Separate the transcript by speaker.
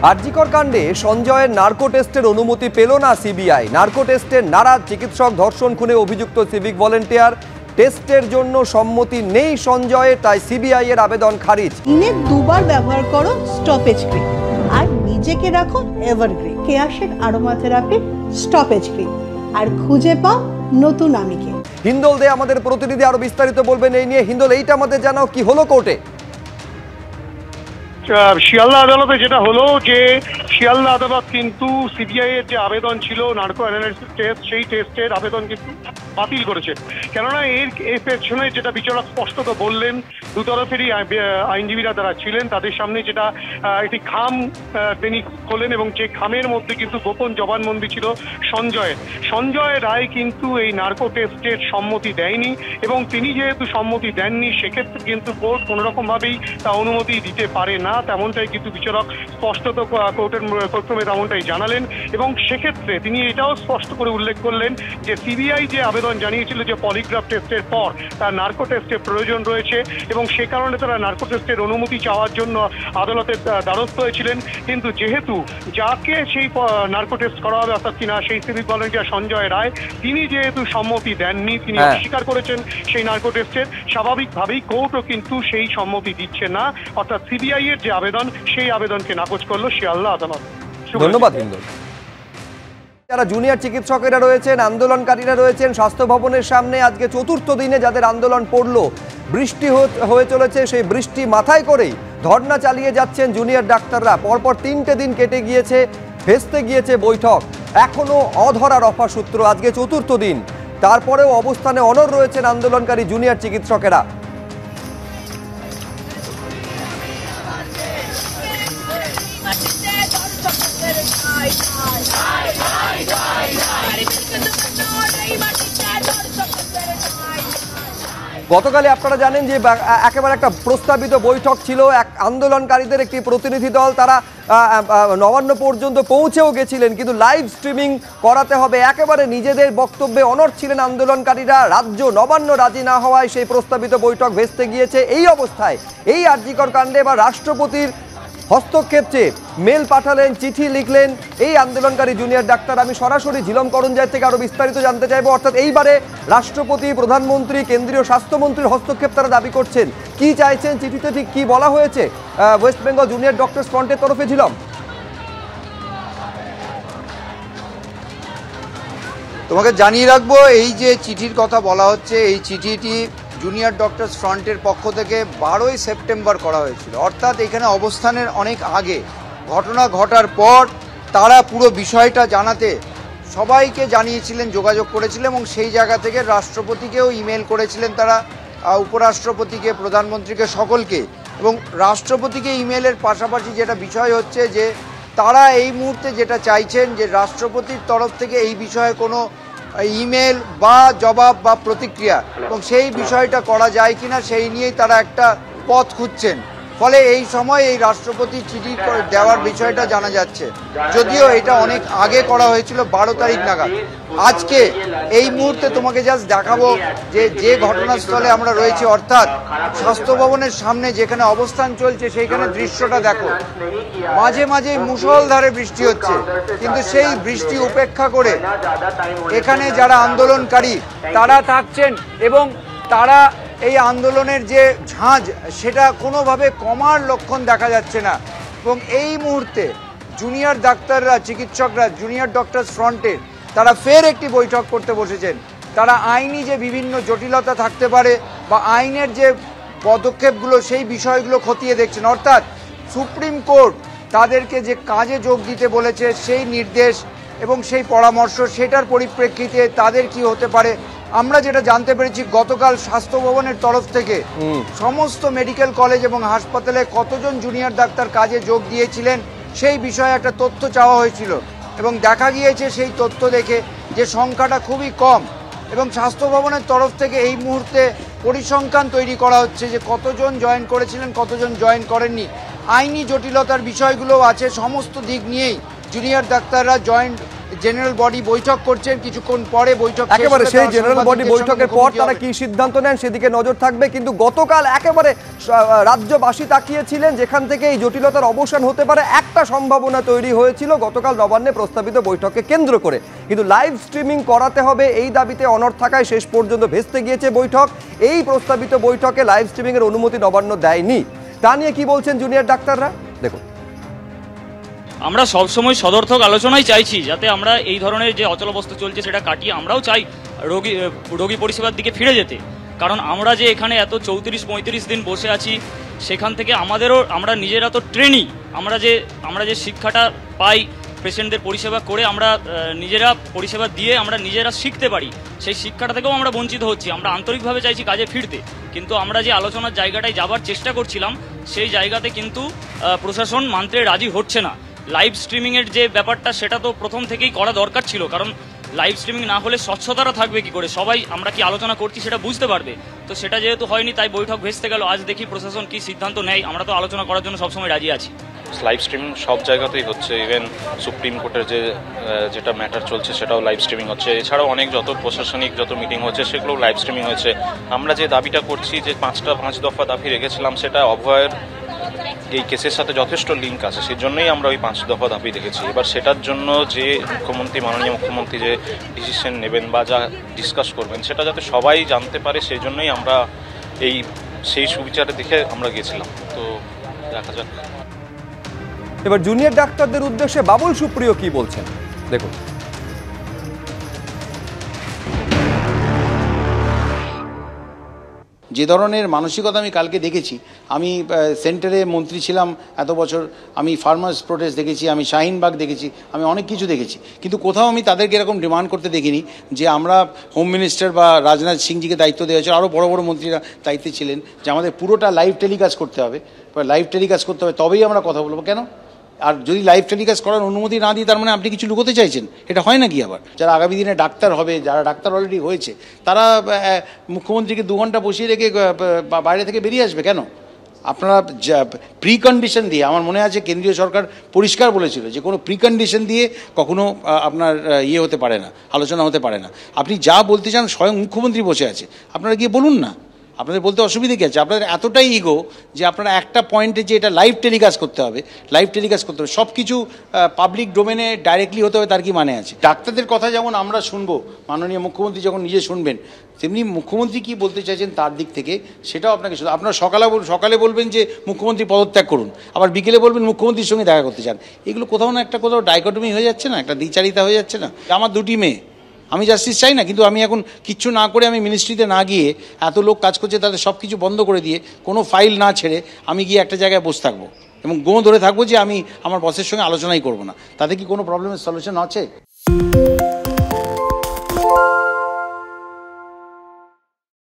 Speaker 1: আরজিকর কাণ্ডে সঞ্জয়ের নার্কো টেস্টের অনুমতি পেল না সিবিআই। নার্কো টেস্টের নারাজ চিকিৎসক, ধর্ষণ খুনে অভিযুক্ত সিভিক ভলেন্টিয়ার। টেস্টের জন্য সম্মতি নেই সঞ্জয়ের, তাই সিবিআই এর আবেদন খারিজ।
Speaker 2: দিনে দুবার ব্যবহার করো স্টপেজ ক্রিম আর নিজেকে রাখো evergreen Keya Seth aromatherapy stoppage cream আর খুঁজে পাও নতুন আমিকে।
Speaker 1: হিন্দোল দে আমাদের প্রতিনিধি আরো বিস্তারিত বলবেন এই নিয়ে। হিন্দোল, এইটা আমাদের জানাও, কি হলো কোর্টে?
Speaker 3: শিয়ালদা আদালতে যেটা হলো যে শিয়ালদা আদালত কিন্তু সিবিআই এর যে আবেদন ছিল নার্কো অ্যানালিসিস টেস্ট, সেই টেস্টের আবেদন কিন্তু বাতিল করেছে। কেননা এর পেছনে যেটা বিচারক স্পষ্টত বললেন, দুতরফেরই আইনজীবীরা যারা ছিলেন তাদের সামনে যেটা একটি খাম তিনি খোলেন এবং যে খামের মধ্যে কিন্তু গোপন জবানবন্দি ছিল সঞ্জয় রায় কিন্তু এই নার্কো টেস্টের সম্মতি দেয়নি এবং তিনি যেহেতু সম্মতি দেননি সেক্ষেত্রে কিন্তু কোর্ট কোনোরকমভাবেই তা অনুমতি দিতে পারে না, তেমনটাই কিন্তু বিচারক স্পষ্টত কোর্টের প্রথমে তেমনটাই জানালেন। এবং সেক্ষেত্রে তিনি এটাও স্পষ্ট করে উল্লেখ করলেন যে সিবিআই যে আবেদন জানিয়েছিল যে পলিগ্রাফ টেস্টের পর তার নার্কো টেস্টের প্রয়োজন রয়েছে এবং সে কারণে তারা নার্কো টেস্টের অনুমতি চাওয়ার জন্য আদালতের দ্বারস্থ হয়েছিলেন। কিন্তু যেহেতু যাকে সেই নার্কো টেস্ট করা হবে অর্থাৎ কিনা সেই সিভিক ভলেন্টিয়ার সঞ্জয় রায়, তিনি যেহেতু সম্মতি দেননি, তিনি অস্বীকার করেছেন সেই নার্কো টেস্টের, স্বাভাবিকভাবেই কোর্টও কিন্তু সেই সম্মতি দিচ্ছে না, অর্থাৎ সিবিআই এর যে আবেদন সেই আবেদনকে নাকচ করলো শিয়ালদা আদালত।
Speaker 1: ধন্যবাদ হিন্দোল। যারা জুনিয়র চিকিৎসকেরা রয়েছেন, আন্দোলনকারীরা রয়েছেন স্বাস্থ্য ভবনের সামনে, আজকে চতুর্থ দিনে যাদের আন্দোলন পড়লো, বৃষ্টি হয়ে চলেছে, সেই বৃষ্টি মাথায় করেই ধর্ণা চালিয়ে যাচ্ছেন জুনিয়র ডাক্তাররা। পরপর 3টে দিন কেটে গিয়েছে, ভেস্তে গিয়েছে বৈঠক, এখনো অধরা রফা সূত্র, আজকে চতুর্থ দিন। তারপরেও অবস্থানে অনড় রয়েছেন আন্দোলনকারী জুনিয়র চিকিৎসকেরা। গতকালে আপনারা জানেন যে একেবারে একটা প্রস্তাবিত বৈঠক ছিল, এক আন্দোলনকারীদের একটি প্রতিনিধি দল, তারা নবান্ন পর্যন্ত পৌঁছেও গেছিলেন, কিন্তু লাইভ স্ট্রিমিং করাতে হবে, একেবারে নিজেদের বক্তব্যে অনড় ছিলেন আন্দোলনকারীরা। রাজ্য নবান্ন রাজি না হওয়ায় সেই প্রস্তাবিত বৈঠক ভেস্তে গিয়েছে। এই অবস্থায় এই আরজিকর কাণ্ডে এবার রাষ্ট্রপতির হস্তক্ষেপ চেয়ে মেল পাঠালেন, চিঠি লিখলেন এই আন্দোলনকারী জুনিয়র ডাক্তার। আমি সরাসরি ঝিলম করঞ্জায় থেকে আরো বিস্তারিত জানতে চাইবো, অর্থাৎ এইবারে রাষ্ট্রপতি, প্রধানমন্ত্রী, কেন্দ্রীয় স্বাস্থ্যমন্ত্রীর হস্তক্ষেপ তারা দাবি করছেন। কি চাইছেন, চিঠিতে ঠিক কি বলা হয়েছে ওয়েস্ট বেঙ্গল জুনিয়র ডক্টরস ফ্রন্টের তরফে? ঝিলম,
Speaker 4: তোমাকে জানিয়ে রাখবো, এই যে চিঠির কথা বলা হচ্ছে, এই চিঠিটি জুনিয়র ডক্টরস ফ্রন্টের পক্ষ থেকে 12ই সেপ্টেম্বর করা হয়েছিল, অর্থাৎ এখানে অবস্থানের অনেক আগে। ঘটনা ঘটার পর তারা পুরো বিষয়টা জানাতে সবাইকে জানিয়েছিলেন, যোগাযোগ করেছিলেন এবং সেই জায়গা থেকে রাষ্ট্রপতিকেও ইমেল করেছিলেন তারা, উপরাষ্ট্রপতিকে, প্রধানমন্ত্রীকে, সকলকে। এবং রাষ্ট্রপতিকে ইমেলের পাশাপাশি যেটা বিষয় হচ্ছে যে তারা এই মুহূর্তে যেটা চাইছেন যে রাষ্ট্রপতির তরফ থেকে এই বিষয়ে কোনো ইমেল বা জবাব বা প্রতিক্রিয়া, এবং সেই বিষয়টা করা যায় কিনা সেই নিয়েই তারা একটা পথ খুঁজছেন। ফলে এই সময় এই রাষ্ট্রপতি চিঠি দেওয়ার বিষয়টা জানা যাচ্ছে, যদিও এটা অনেক আগে করা হয়েছিল 12 তারিখ নাগাদ। আজকে এই মুহূর্তে তোমাকে জাস্ট দেখাবো যে ঘটনাস্থলে আমরা রয়েছি, অর্থাৎ স্বাস্থ্য ভবনের সামনে যেখানে অবস্থান চলছে সেইখানে দৃশ্যটা দেখো। মাঝে মাঝে মুষলধারে বৃষ্টি হচ্ছে, কিন্তু সেই বৃষ্টি উপেক্ষা করে এখানে যারা আন্দোলনকারী তারা থাকছেন এবং তারা এই আন্দোলনের যে ঝাঁজ সেটা কোনোভাবে কমার লক্ষণ দেখা যাচ্ছে না। এবং এই মুহূর্তে জুনিয়র ডাক্তাররা, চিকিৎসকরা, জুনিয়র ডক্টরস ফ্রন্টের তারা ফের একটি বৈঠক করতে বসেছেন। তারা আইনি যে বিভিন্ন জটিলতা থাকতে পারে বা আইনের যে পদক্ষেপগুলো সেই বিষয়গুলো খতিয়ে দেখছেন, অর্থাৎ সুপ্রিম কোর্ট তাদেরকে যে কাজে যোগ দিতে বলেছে সেই নির্দেশ এবং সেই পরামর্শ, সেটার পরিপ্রেক্ষিতে তাদের কি হতে পারে। আমরা যেটা জানতে পেরেছি, গতকাল স্বাস্থ্য ভবনের তরফ থেকে সমস্ত মেডিকেল কলেজ এবং হাসপাতালে কতজন জুনিয়র ডাক্তার কাজে যোগ দিয়েছিলেন সেই বিষয়ে একটা তথ্য চাওয়া হয়েছিল এবং দেখা গিয়েছে সেই তথ্য দেখে যে সংখ্যাটা খুবই কম। এবং স্বাস্থ্য ভবনের তরফ থেকে এই মুহূর্তে পরিসংখ্যান তৈরি করা হচ্ছে যে কতজন জয়েন করেছিলেন, কতজন জয়েন করেননি। আইনি জটিলতার বিষয়গুলোও আছে, সমস্ত দিক নিয়েই জুনিয়র ডাক্তাররা জেনারেল বডি বৈঠক করছেন, কিছুক্ষণ পরে বৈঠক
Speaker 1: একেবারে সেই জেনারেল বডি বৈঠকের পর তারা কি সিদ্ধান্ত নেন সেদিকে নজর থাকবে। কিন্তু গতকাল একেবারে রাজ্যবাসী তাকিয়েছিলেন, যেখান থেকে এই জটিলতার অবসান হতে পারে একটা সম্ভাবনা তৈরি হয়েছিল গতকাল নবান্নে প্রস্তাবিত বৈঠককে কেন্দ্র করে। কিন্তু লাইভ স্ট্রিমিং করাতে হবে এই দাবিতে অনড় থাকায় শেষ পর্যন্ত ভেস্তে গিয়েছে বৈঠক। এই প্রস্তাবিত বৈঠকে লাইভ স্ট্রিমিং এর অনুমতি নবান্ন দেয়নি। তা নিয়ে কি বলছেন জুনিয়র ডাক্তাররা, দেখুন।
Speaker 5: আমরা সবসময় সদর্থক আলোচনাই চাইছি, যাতে আমরা এই ধরনের যে অচলাবস্থা চলছে সেটা কাটিয়ে আমরাও চাই রোগী পরিষেবার দিকে ফিরে যেতে। কারণ আমরা যে এখানে এত 34-35 দিন বসে আছি, সেখান থেকে আমরা নিজেরা তো ট্রেনি, আমরা যে শিক্ষাটা পাই পেশেন্টদের পরিষেবা করে, আমরা নিজেরা পরিষেবা দিয়ে আমরা নিজেরা শিখতে পারি, সেই শিক্ষাটা থেকেও আমরা বঞ্চিত হচ্ছি। আমরা আন্তরিকভাবে চাইছি কাজে ফিরতে, কিন্তু আমরা যে আলোচনার জায়গাটায় যাবার চেষ্টা করছিলাম সেই জায়গাতে কিন্তু প্রশাসন মানতে রাজি হচ্ছে না। লাইভ স্ট্রিমিংয়ের যে ব্যাপারটা সেটা তো প্রথম থেকেই করা দরকার ছিল, কারণ লাইভ স্ট্রিমিং না হলে স্বচ্ছতাটা থাকবে কি করে, সবাই আমরা কি আলোচনা করছি সেটা বুঝতে পারবে। তো সেটা যেহেতু হয়নি তাই বৈঠক ভেস্তে গেল। আজ দেখি প্রশাসন কি সিদ্ধান্ত নেয়, আমরা তো আলোচনা করার জন্য সবসময় রাজি আছি।
Speaker 6: লাইভ স্ট্রিমিং সব জায়গাতেই হচ্ছে, ইভেন সুপ্রিম কোর্টের যেটা ম্যাটার চলছে সেটাও লাইভ স্ট্রিমিং হচ্ছে। এছাড়াও অনেক যত প্রশাসনিক যত মিটিং হচ্ছে সেগুলোও লাইভ স্ট্রিমিং হচ্ছে। আমরা যে দাবিটা করছি, যে 5 দফা দাবি রেখেছিলাম, সেটা অভয়ের এই কেসের সাথে যথেষ্ট লিঙ্ক আছে, সেই জন্যই আমরা ওই 5 দফা দাবি রেখেছি। এবার সেটার জন্য যে মাননীয় মুখ্যমন্ত্রী যে ডিসিশন নেবেন বা যা ডিসকাস করবেন সেটা যাতে সবাই জানতে পারে, সেই জন্যই আমরা সেই সুবিচারের দিকে আমরা গেছিলাম। তো দেখা যাক।
Speaker 1: এবার জুনিয়র ডাক্তারদের উদ্দেশ্যে বাবুল সুপ্রিয় কি বলছেন, দেখুন।
Speaker 7: যে ধরনের মানসিকতা আমি কালকে দেখেছি, আমি সেন্টারে মন্ত্রী ছিলাম এত বছর, আমি ফার্মার্স প্রোটেস্ট দেখেছি, আমি শাহিনবাগ দেখেছি, আমি অনেক কিছু দেখেছি, কিন্তু কোথাও আমি তাদেরকে এরকম ডিমান্ড করতে দেখিনি যে আমরা হোম মিনিস্টার বা রাজনাথ সিংজিকে দায়িত্ব দেওয়া হয়েছে, আরও বড় বড় মন্ত্রীরা দায়িত্বে ছিলেন, যে আমাদের পুরোটা লাইভ টেলিকাস্ট করতে হবে, তবেই আমরা কথা বলবো। কেন? আর যদি লাইভ টেলিকাস্ট করার অনুমতি না দিই, তার মানে আপনি কিছু লুকোতে চাইছেন, এটা হয় নাকি? আবার যারা আগামী দিনে ডাক্তার হবে, যারা ডাক্তার অলরেডি হয়েছে, তারা মুখ্যমন্ত্রীকে 2 ঘন্টা বসিয়ে রেখে বাইরে থেকে বেরিয়ে আসবে কেন? আপনারা প্রিকন্ডিশন দিয়ে, আমার মনে আছে কেন্দ্রীয় সরকার পরিষ্কার বলেছিল যে কোনো প্রিকন্ডিশন দিয়ে কখনো আপনার হতে পারে না, আলোচনা হতে পারে না। আপনি যা বলতে চান স্বয়ং মুখ্যমন্ত্রী বসে আছে, আপনারা গিয়ে বলুন না। আপনাদের বলতে অসুবিধে কী আছে? আপনাদের এতটাই ইগো যে আপনারা একটা পয়েন্টে যে এটা লাইভ টেলিকাস্ট করতে হবে, সব কিছু পাবলিক ডোমেনে ডাইরেক্টলি হতে হবে, তার কি মানে আছে? ডাক্তারদের কথা যেমন আমরা শুনবো, মাননীয় মুখ্যমন্ত্রী যখন নিজে শুনবেন, তেমনি মুখ্যমন্ত্রী কি বলতে চাইছেন তার দিক থেকে সেটাও আপনাকে শুনতে। আপনারা সকালে বলবেন যে মুখ্যমন্ত্রী পদত্যাগ করুন, আবার বিকেলে বলবেন মুখ্যমন্ত্রীর সঙ্গে দেখা করতে চান। এগুলো কোথাও ডাইকটমি হয়ে যাচ্ছে না, একটা দ্বিচারিতা হয়ে যাচ্ছে না? আমার 2টি মেয়ে, আমি জাস্টিস চাই না, কিন্তু আমি এখন কিচ্ছু না করে, আমি মিনিস্ট্রিতে না গিয়ে, এত লোক কাজ করছে তাদের সব কিছু বন্ধ করে দিয়ে, কোনো ফাইল না ছেড়ে আমি গিয়ে একটা জায়গায় বসে থাকবো এবং ধরে থাকবো যে আমি আমার বসের সঙ্গে আলোচনাই করবো না। তাতে কি কোনো প্রবলেমের সলিউশন আছে?